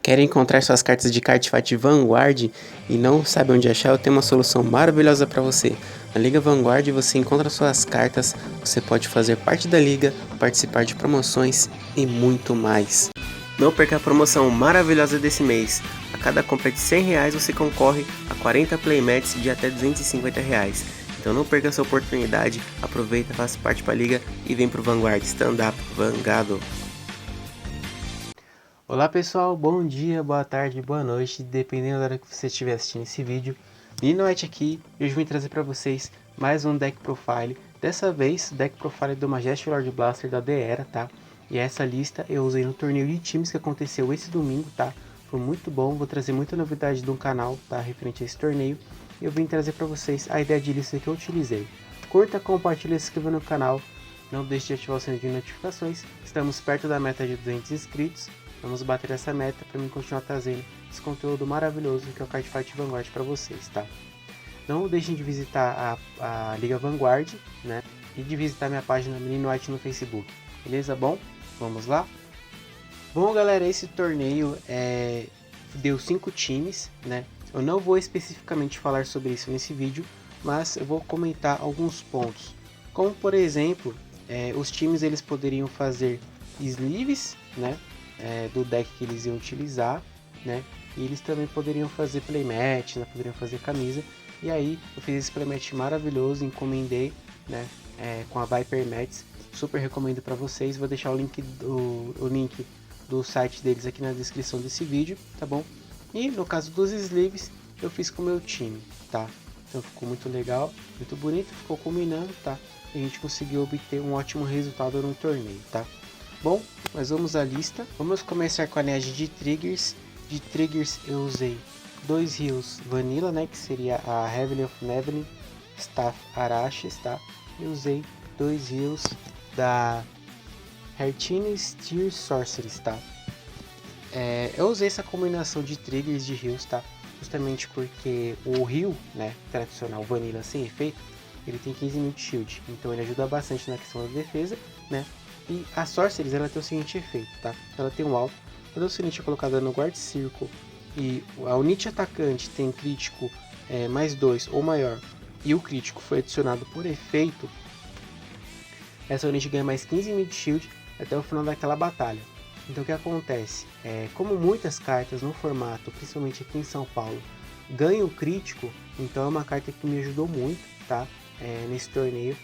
Quer encontrar suas cartas de Cardfight Vanguard e não sabe onde achar? Eu tenho uma solução maravilhosa para você. Na Liga Vanguard você encontra suas cartas, você pode fazer parte da liga, participar de promoções e muito mais. Não perca a promoção maravilhosa desse mês. A cada compra de R$100 você concorre a 40 playmats de até R$250. Então não perca essa oportunidade, aproveita, faça parte para a liga e vem pro Vanguard. Stand up, Vangado! Olá pessoal, bom dia, boa tarde, boa noite, dependendo da hora que você estiver assistindo esse vídeo. Ninoite aqui, e hoje vim trazer para vocês mais um deck profile. Dessa vez, deck profile do Majestic Lord Blaster da The-Era, tá? E essa lista eu usei no torneio de times que aconteceu esse domingo, tá? Foi muito bom, vou trazer muita novidade do canal, tá? Referente a esse torneio. E eu vim trazer para vocês a ideia de lista que eu utilizei. Curta, compartilha, se inscreva no canal. Não deixe de ativar o sininho de notificações. Estamos perto da meta de 200 inscritos. Vamos bater essa meta para mim continuar trazendo esse conteúdo maravilhoso que é o Cardfight Vanguard para vocês, tá? Não deixem de visitar a Liga Vanguard, né? E de visitar minha página Ninoite no Facebook. Beleza? Bom, vamos lá? Bom, galera, esse torneio deu 5 times, né? Eu não vou especificamente falar sobre isso nesse vídeo, mas eu vou comentar alguns pontos. Como, por exemplo, os times eles poderiam fazer sleeves, né? Do deck que eles iam utilizar, né? E eles também poderiam fazer playmat, né? Poderiam fazer camisa. E aí eu fiz esse playmat maravilhoso, encomendei, né? Com a Viper Mats, super recomendo para vocês. Vou deixar o link do site deles aqui na descrição desse vídeo, tá bom? E no caso dos sleeves, eu fiz com o meu time, tá? Então ficou muito legal, muito bonito, ficou combinando, tá? E a gente conseguiu obter um ótimo resultado no torneio, tá? Bom, mas vamos à lista. Vamos começar com a linhagem de triggers. De triggers eu usei 2 heals Vanilla, né, que seria a Heavenly of Neveling, Staff Arashes, tá? E usei 2 heals da Heartine Steer Sorceress, tá? Eu usei essa combinação de triggers de heals, tá? Justamente porque o heal, né, tradicional Vanilla sem efeito, ele tem 15.000 de shield, então ele ajuda bastante na questão da defesa, né? E a Sorceress, ela tem o seguinte efeito, tá? Ela tem um alto, quando a Unite é colocada no Guard Circle e a Unite atacante tem crítico mais 2 ou maior, e o crítico foi adicionado por efeito, essa Unite ganha mais 15.000 de shield até o final daquela batalha. Então o que acontece? Como muitas cartas no formato, principalmente aqui em São Paulo, ganham crítico, então é uma carta que me ajudou muito, tá? Nesse torneio,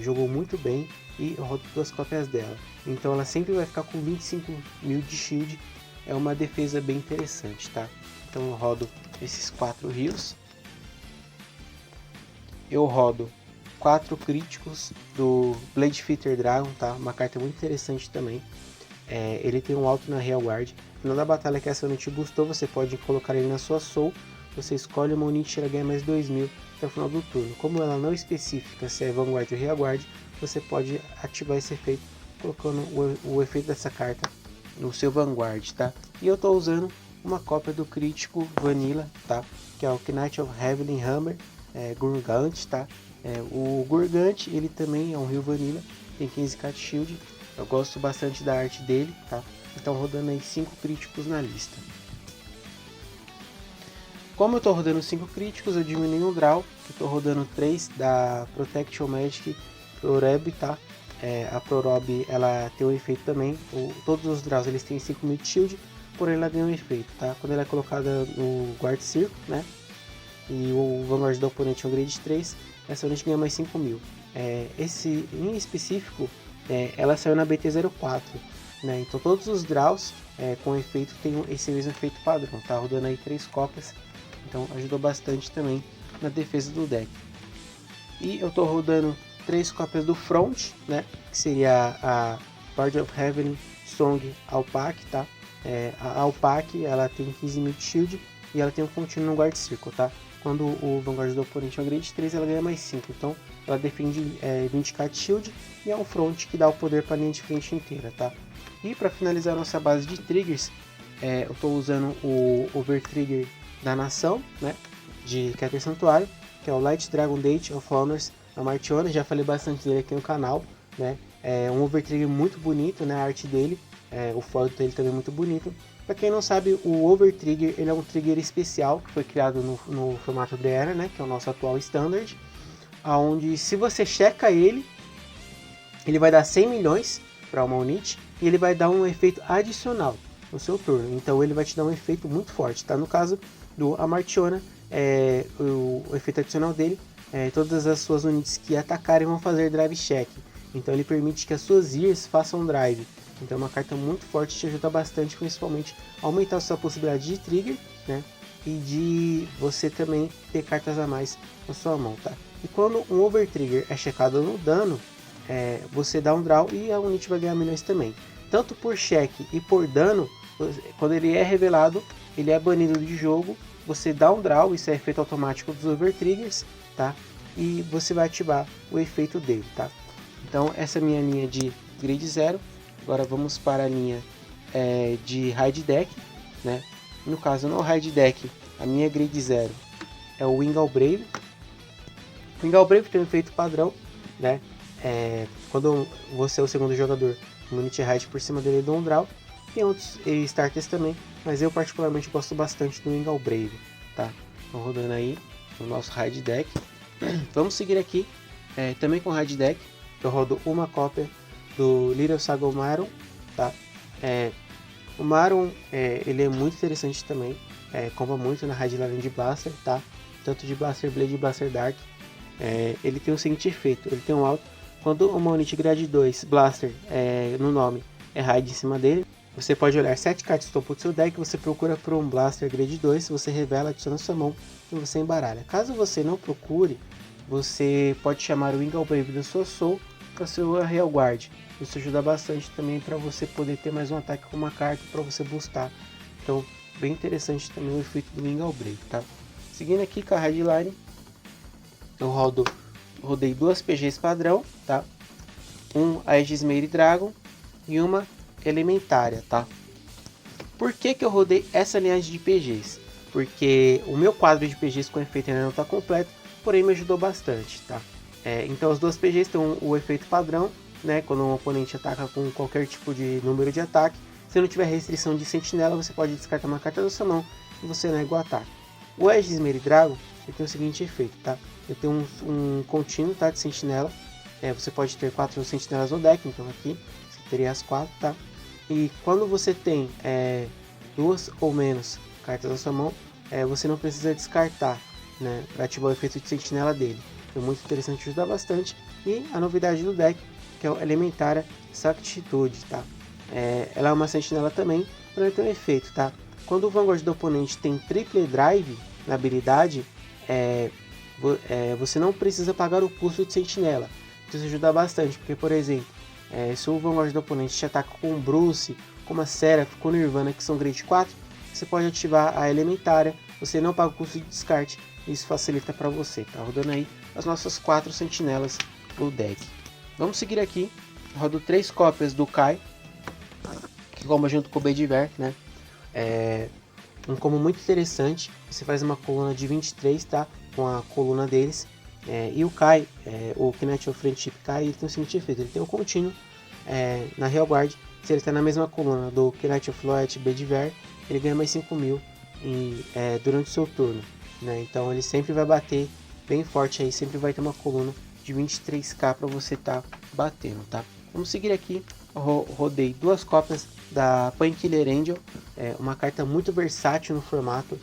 jogou muito bem e eu rodo 2 cópias dela. Então ela sempre vai ficar com 25.000 de shield, é uma defesa bem interessante, tá? Então eu rodo esses 4 heals, eu rodo 4 críticos do Blade Fitter Dragon, tá? Uma carta muito interessante também. Ele tem um alto na Real Guard. No final da batalha que essa unit boostou, você pode colocar ele na sua soul. Você escolhe uma unit e ela ganha mais 2.000 até o final do turno. Como ela não especifica se é Vanguard ou Real Guard, você pode ativar esse efeito colocando o efeito dessa carta no seu Vanguard, tá? E eu estou usando uma cópia do crítico Vanilla, tá? Que é o Knight of Heavenly Hammer, Gurgant, tá? O Gurgant, ele também é um Rio Vanilla, tem 15k de shield. Eu gosto bastante da arte dele, tá? Então rodando aí 5 críticos na lista. Como eu tô rodando 5 críticos, eu diminui o draw. Eu tô rodando 3 da Protection Magic Proreb, tá? A Prorob, ela tem um efeito também. Todos os draws eles têm 5.000 de shield, porém ela ganha um efeito, tá? Quando ela é colocada no Guard Circle, né? E o Vanguard do oponente é um Grade 3, essa unidade ganha mais 5.000. Esse em específico, ela saiu na BT04, né? Então todos os draws com efeito tem esse mesmo efeito padrão, tá? Rodando aí 3 cópias, então ajudou bastante também na defesa do deck. E eu tô rodando 3 cópias do Front, né? Que seria a Lord of Heaven Song Alpac, tá? A Alpac, ela tem 15.000 de shield e ela tem um contínuo no Guard Circle, tá? Quando o Vanguard do oponente é um Grade 3, ela ganha mais 5, então ela defende 20k de shield e é um front que dá o poder para a linha de frente inteira, tá? E para finalizar nossa base de triggers, eu estou usando o Over Trigger da Nação, né? De Keter Santuário, que é o Light Dragon Date of Honors, a Martiona, já falei bastante dele aqui no canal, né? É um Over Trigger muito bonito, né? A arte dele, o foil dele também é muito bonito. Para quem não sabe, o Overtrigger ele é um trigger especial que foi criado no formato Briera, né, que é o nosso atual standard, onde se você checa ele vai dar 100 milhões para uma unit e ele vai dar um efeito adicional no seu turno. Então ele vai te dar um efeito muito forte, tá? No caso do Amartiona, o efeito adicional dele todas as suas unidades que atacarem vão fazer drive check. Então ele permite que as suas ears façam drive. Então é uma carta muito forte, te ajuda bastante, principalmente a aumentar a sua possibilidade de trigger, né? E de você também ter cartas a mais na sua mão, tá? E quando um Overtrigger é checado no dano, você dá um draw e a unit vai ganhar milhões também. Tanto por cheque e por dano, quando ele é revelado, ele é banido de jogo, você dá um draw, isso é efeito automático dos Overtriggers, tá? E você vai ativar o efeito dele, tá? Então essa é a minha linha de grade 0. Agora vamos para a linha de Raid Deck, né? No caso, no Raid Deck, a minha grade 0 é o Wingal Brave. O Wingal Brave tem um efeito padrão, né? Quando você é o segundo jogador, o Unity Raid por cima dele dá um draw. Tem outros starters também, mas eu particularmente gosto bastante do Wingal Brave, tá? Então rodando aí o nosso Raid Deck. Vamos seguir aqui, também com Raid Deck. Eu rodo uma cópia do Little Saga Maron, tá? O Maron, ele é muito interessante também, comba muito na Raid Line de Blaster, tá? Tanto de Blaster Blade e Blaster Dark. Ele tem o seguinte efeito, ele tem um alto, quando uma unit grade 2 Blaster no nome é Raid em cima dele, você pode olhar 7 cartas do topo do seu deck, você procura por um Blaster grade 2, você revela, adiciona sua mão e você embaralha. Caso você não procure, você pode chamar o Wingal Brave da sua Soul para seu Real Guard. Isso ajuda bastante também para você poder ter mais um ataque com uma carta para você boostar. Então, bem interessante também o efeito do Wingal Brave, tá? Seguindo aqui com a Headline, eu rodei duas PGs padrão, tá? Um Aegismeire Dragon e uma Elementária, tá? Por que eu rodei essa linhagem de PGs? Porque o meu quadro de PGs com efeito ainda não está completo, porém me ajudou bastante, tá? Então as duas PGs têm o efeito padrão, né? Quando um oponente ataca com qualquer tipo de número de ataque, se não tiver restrição de sentinela, você pode descartar uma carta da sua mão e você nega o ataque. O Aegismeire Dragon tem o seguinte efeito, tá? Ele tem um contínuo, tá, de sentinela. Você pode ter 4 sentinelas no deck, então aqui você teria as 4, tá? E quando você tem 2 ou menos cartas na sua mão, você não precisa descartar, né, para ativar o efeito de sentinela dele. É muito interessante, ajuda bastante. E a novidade do deck, que é o Elementária Sactitude, tá? Ela é uma sentinela também, para ela ter um efeito, tá? Quando o Vanguard do oponente tem triple drive na habilidade, você não precisa pagar o custo de sentinela. Isso ajuda bastante, porque, por exemplo, se o Vanguard do oponente te ataca com Bruce, com uma Seraph, com Nirvana, que são grade 4, você pode ativar a Elementária, você não paga o custo de descarte, isso facilita para você, tá? Rodando aí as nossas 4 sentinelas do deck. Vamos seguir aqui, rodo 3 cópias do Kai, que comba junto com o Bediver, né? Um combo muito interessante, você faz uma coluna de 23, tá? Com a coluna deles. E o Kai, o Knight of Friendship Kai, ele tem o seguinte efeito, ele tem um contínuo na Real Guard. Se ele está na mesma coluna do Knight of Loyalty Bediver, ele ganha mais 5.000 durante o seu turno, né? Então ele sempre vai bater bem forte aí, sempre vai ter uma coluna de 23k para você estar batendo, tá? Vamos seguir aqui, rodei 2 cópias da Painkiller Angel, uma carta muito versátil no formato,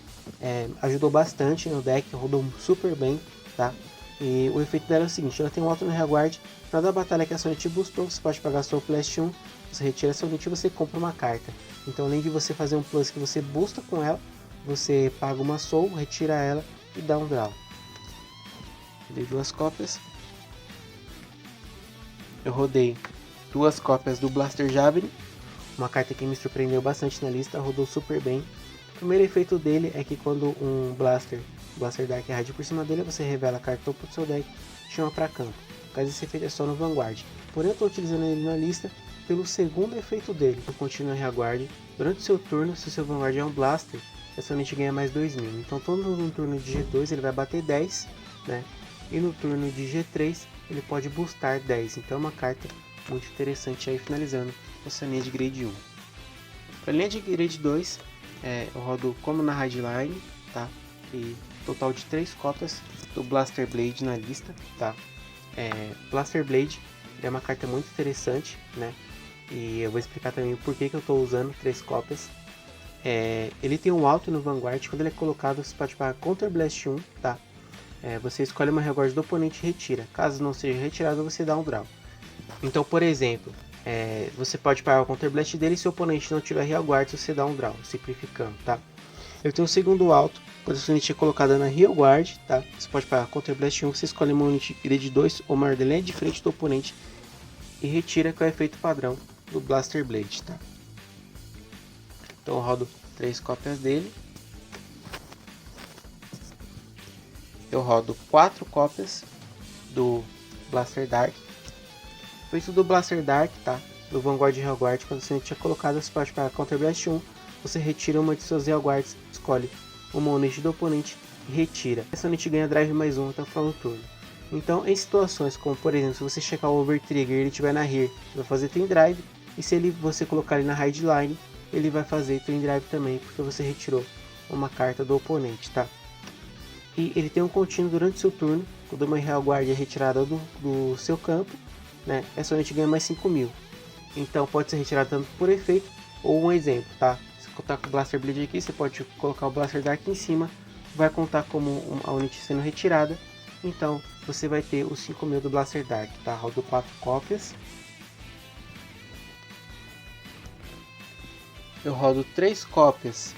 ajudou bastante no deck, rodou super bem, tá? E o efeito dela é o seguinte, ela tem um alto no reguard, na da batalha que a sua unit boostou, você pode pagar Soul Plus 1, você retira essa unit e você compra uma carta. Então além de você fazer um plus que você boosta com ela, você paga uma Soul, retira ela e dá um draw. Dei 2 cópias. Eu rodei 2 cópias do Blaster Javelin, uma carta que me surpreendeu bastante na lista, rodou super bem. O primeiro efeito dele é que quando um Blaster Dark Raid por cima dele, você revela a carta topo do seu deck e chama para campo. Caso esse efeito é só no Vanguard. Porém eu estou utilizando ele na lista pelo segundo efeito dele, que continua em Rearguard. Durante o seu turno, se o seu Vanguard é um Blaster, essa unit ganha mais 2.000. Então todo no turno de G2 ele vai bater 10, né? E no turno de G3 ele pode boostar 10. Então é uma carta muito interessante aí, finalizando essa linha de grade 1. Para linha de grade 2, eu rodo como na Hardline, tá? E total de 3 cópias do Blaster Blade na lista, tá? Blaster Blade é uma carta muito interessante, né? E eu vou explicar também o porquê que eu estou usando 3 cópias. Ele tem um alto no Vanguard, quando ele é colocado você pode pagar Counter Blast 1, tá? Você escolhe uma Real Guard do oponente e retira. Caso não seja retirado, você dá um draw. Então, por exemplo, você pode pagar o Counter Blast dele e se o oponente não tiver Real Guard, você dá um draw, simplificando, tá? Eu tenho um segundo alto, quando a sua unidade é colocada na Real Guard, tá? Você pode pagar Counter Blast 1, você escolhe uma unidade grade 2 ou maior da linha de frente do oponente e retira, que é o efeito padrão do Blaster Blade, tá? Então eu rodo 3 cópias dele. Eu rodo 4 cópias do Blaster Dark. Feito do Blaster Dark, tá? Do Vanguard e Real Guard, quando você tinha colocado, você pode pagar Counter Blast 1, você retira uma de suas Real Guards, escolhe uma unidade do oponente e retira. Essa unidade ganha drive mais 1 até o final do turno. Então, em situações como, por exemplo, se você checar o Overtrigger e ele estiver na rear, vai fazer Twin Drive, e se você colocar ele na Hardline, ele vai fazer Twin Drive também, porque você retirou uma carta do oponente, tá? E ele tem um contínuo durante seu turno, quando uma Real Guard é retirada do seu campo, né? Essa unidade ganha mais 5.000. Então pode ser retirada tanto por efeito, ou um exemplo, tá? Se contar com o Blaster Blade aqui, você pode colocar o Blaster Dark em cima, vai contar como a unidade sendo retirada, então você vai ter os 5.000 do Blaster Dark, tá? Rodo 4 cópias. Eu rodo 3 cópias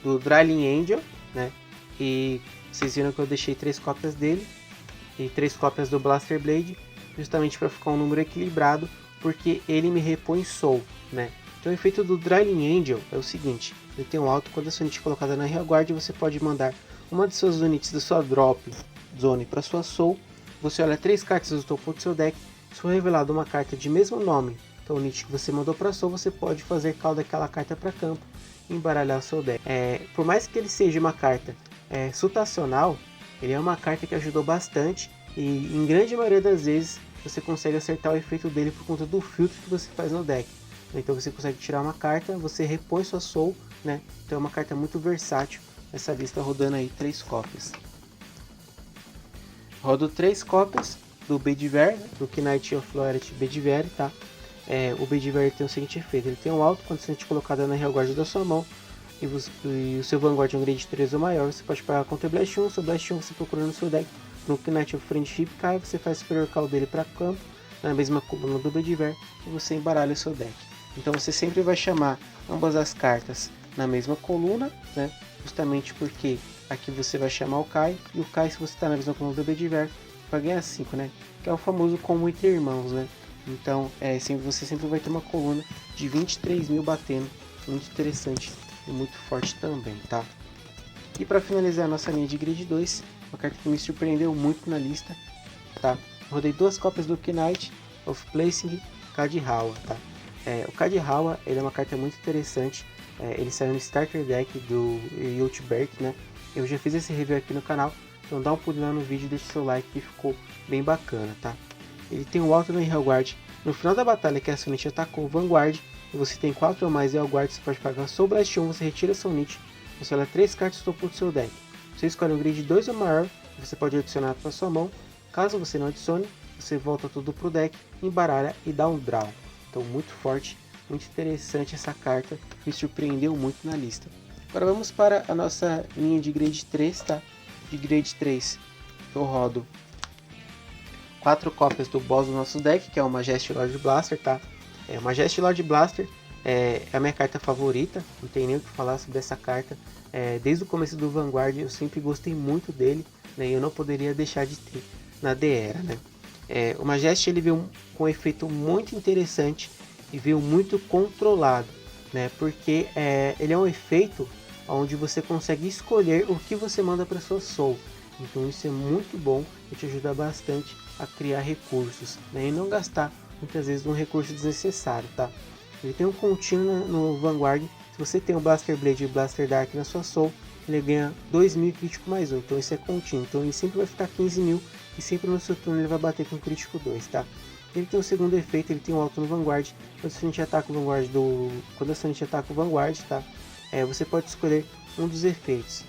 do Dryling Angel, né? E vocês viram que eu deixei 3 cópias dele e 3 cópias do Blaster Blade, justamente para ficar um número equilibrado, porque ele me repõe Soul, né? Então o efeito do Dryling Angel é o seguinte: ele tem um alto, quando a sua unidade é colocada na Real Guard, você pode mandar uma de suas unidades da sua Drop Zone para sua Soul. Você olha 3 cartas do topo do seu deck, se for revelada uma carta de mesmo nome, então o unidade que você mandou para Soul, você pode fazer call daquela carta para campo e embaralhar o seu deck. Por mais que ele seja uma carta sutacional, ele é uma carta que ajudou bastante e em grande maioria das vezes você consegue acertar o efeito dele por conta do filtro que você faz no deck. Então você consegue tirar uma carta, você repõe sua Soul, né? Então é uma carta muito versátil. Essa lista rodando aí 3 cópias. Rodo 3 cópias do Bedivere, do Knight of Loyalty Bedivere, tá? O Bedivere tem o seguinte efeito: ele tem um alto, quando você é colocada na Real Guard da sua mão, e o seu Vanguard é um grade 3 ou maior, você pode pagar Counter Blast 1, seu Blast 1 você procura no seu deck, no Knight of Friendship cai, você faz Superior Call dele para campo, na mesma coluna do Bedivere, e você embaralha o seu deck. Então você sempre vai chamar ambas as cartas na mesma coluna, né? Justamente porque aqui você vai chamar o Kai, e o Kai, se você está na mesma coluna do Bedivere, vai ganhar 5, né? Que é o famoso como entre irmãos, né? Então você sempre vai ter uma coluna de 23.000 batendo, muito interessante e muito forte também, tá? E para finalizar a nossa linha de Grid 2, uma carta que me surpreendeu muito na lista, tá? Rodei 2 cópias do Knight of Placing Kadihawa, tá? O Kadihawa, ele é uma carta muito interessante, ele saiu no Starter Deck do Yultberg, né? Eu já fiz esse review aqui no canal, então dá um pulo lá no vídeo e deixa seu like que ficou bem bacana, tá? Ele tem um alto no Real Guard. No final da batalha que a sua unidade atacou o Vanguard, e você tem 4 ou mais Real Guard, você pode pagar Soul Blast 1, você retira sua unidade, você olha 3 cartas do topo do seu deck. Você escolhe um grid 2 ou maior, você pode adicionar para sua mão. Caso você não adicione, você volta tudo pro deck, embaralha e dá um draw. Então muito forte, muito interessante essa carta, me surpreendeu muito na lista. Agora vamos para a nossa linha de grade 3, tá? De grade 3 eu rodo 4 cópias do boss do nosso deck, que é o Majesty Lord Blaster, tá? O Majesty Lord Blaster é a minha carta favorita, não tem nem o que falar sobre essa carta. Desde o começo do Vanguard eu sempre gostei muito dele, né? E eu não poderia deixar de ter na D-Era, né? O Majesty ele veio com um efeito muito interessante e veio muito controlado, né? Porque ele é um efeito onde você consegue escolher o que você manda para sua Soul. Então isso é muito bom e te ajuda bastante a criar recursos, né? E não gastar muitas vezes um recurso desnecessário, tá? Ele tem um contínuo no Vanguard. Se você tem o Blaster Blade e o Blaster Dark na sua Soul, ele ganha 2.000 crítico mais 1, então isso é contínuo. Então ele sempre vai ficar 15.000 e sempre no seu turno ele vai bater com crítico 2, tá? Ele tem um segundo efeito, ele tem um alto no Vanguard. Quando a gente ataca o Vanguard tá? Você pode escolher um dos efeitos.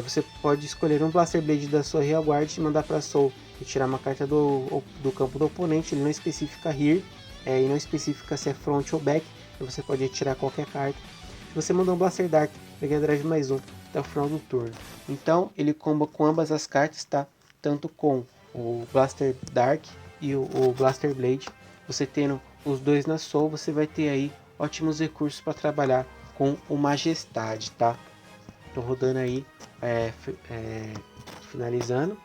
Você pode escolher um Blaster Blade da sua Real Guard e mandar para Soul e tirar uma carta do campo do oponente. Ele não especifica Here e não especifica se é front ou back. Então você pode retirar qualquer carta. Se você mandar um Blaster Dark, pegar drive mais um até o final do turno. Então ele comba com ambas as cartas, tá? Tanto com o Blaster Dark e o Blaster Blade. Você tendo os dois na Soul, você vai ter aí ótimos recursos para trabalhar com o Majestade, tá? Tô rodando aí, finalizando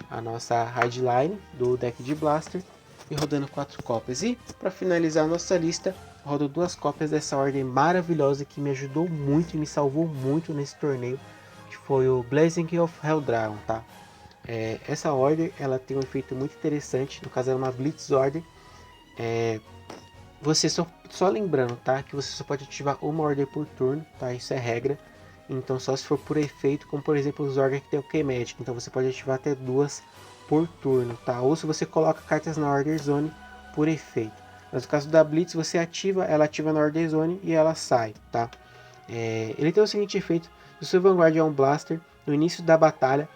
a nossa hardline do deck de Blaster e rodando 4 cópias. E para finalizar a nossa lista, rodo 2 cópias dessa ordem maravilhosa que me ajudou muito e me salvou muito nesse torneio, que foi o Blazing of Helldragon, tá? Essa order ela tem um efeito muito interessante, no caso é uma Blitz Order. Você só lembrando, tá, que você só pode ativar uma order por turno, tá? Isso é regra. Então só se for por efeito, como por exemplo os orders que tem o K-Magic, então você pode ativar até 2 por turno, tá? Ou se você coloca cartas na Order Zone por efeito. Mas no caso da Blitz, você ativa, ela ativa na Order Zone e ela sai, tá? Ele tem o seguinte efeito: se o seu Vanguard é um Blaster, no início da batalha,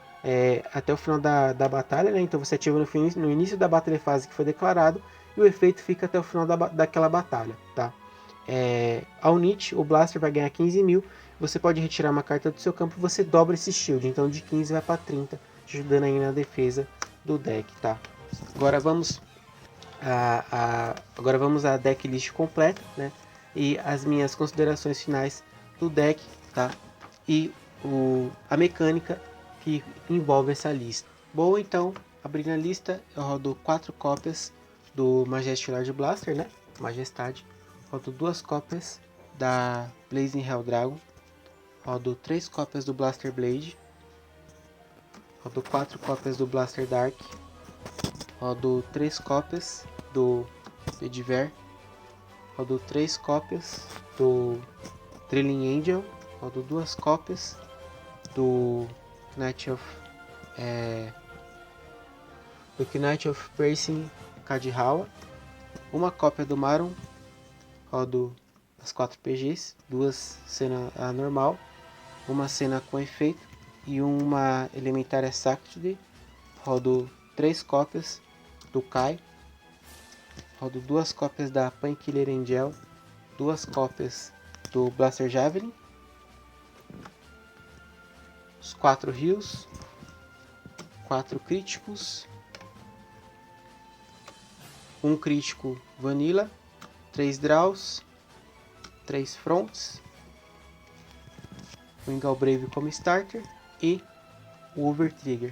até o final da batalha, né? Então você ativa no início da batalha fase que foi declarado, e o efeito fica até o final daquela batalha, tá? Ao Nietzsche, o Blaster vai ganhar 15 mil. Você pode retirar uma carta do seu campo e você dobra esse shield. Então de 15 vai para 30, te ajudando aí na defesa do deck, tá? Agora vamos à decklist completa, né? E as minhas considerações finais do deck, tá? E a mecânica que envolve essa lista. Bom, então, abrindo a lista, eu rodo 4 cópias do Majestic Lord Blaster, né? Majestade. Rodo 2 cópias da Blazing Helldragon. Rodo 3 cópias do Blaster Blade. Rodo 4 cópias do Blaster Dark. Rodo 3 cópias do Ediver. Rodo 3 cópias do Drilling Angel. Rodo 2 cópias do Knight of Piercing Kadihawa. Uma cópia do Maron. Rodo as 4 PGs, 2 cena normal, uma cena com efeito e uma Elementária Sacred. Rodo 3 cópias do Kai. Rodo 2 cópias da Painkiller Angel, 2 cópias do Blaster Javelin, os 4 rios, 4 críticos, um crítico Vanilla, 3 draws, 3 fronts, o Ingalbrave como starter e o Overtrigger.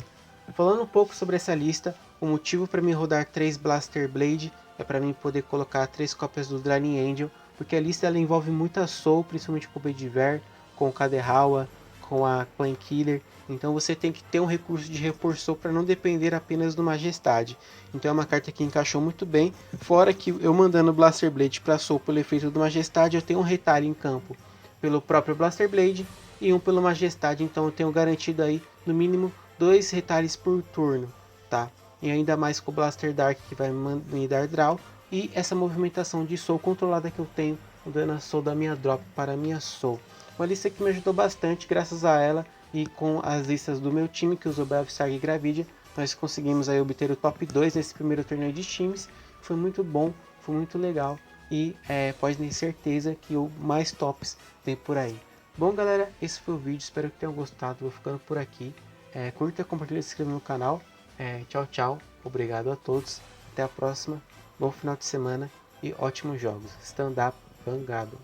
Falando um pouco sobre essa lista, o motivo para mim rodar 3 Blaster Blade é para mim poder colocar 3 cópias do Drilling Angel, porque a lista ela envolve muita Soul, principalmente com o Bediver, com o Kadehawa, com a Painkiller. Então você tem que ter um recurso de repor Soul para não depender apenas do Majestade. Então é uma carta que encaixou muito bem, fora que eu mandando Blaster Blade para Soul pelo efeito do Majestade, eu tenho um retalho em campo pelo próprio Blaster Blade e um pelo Majestade, então eu tenho garantido aí no mínimo 2 retalhos por turno, tá? E ainda mais com o Blaster Dark, que vai me dar draw, e essa movimentação de Soul controlada que eu tenho, mudando a Soul da minha drop para a minha Soul. Uma lista que me ajudou bastante, graças a ela e com as listas do meu time, que usou Belfstarg e Gravidia, nós conseguimos aí obter o top 2 nesse primeiro torneio de times. Foi muito bom, foi muito legal, e pode ter certeza que o mais tops vem por aí. Bom galera, esse foi o vídeo, espero que tenham gostado, vou ficando por aqui. Curta, compartilha, se inscreva no canal. Tchau, tchau, obrigado a todos, até a próxima, bom final de semana e ótimos jogos. Stand up, Vangado.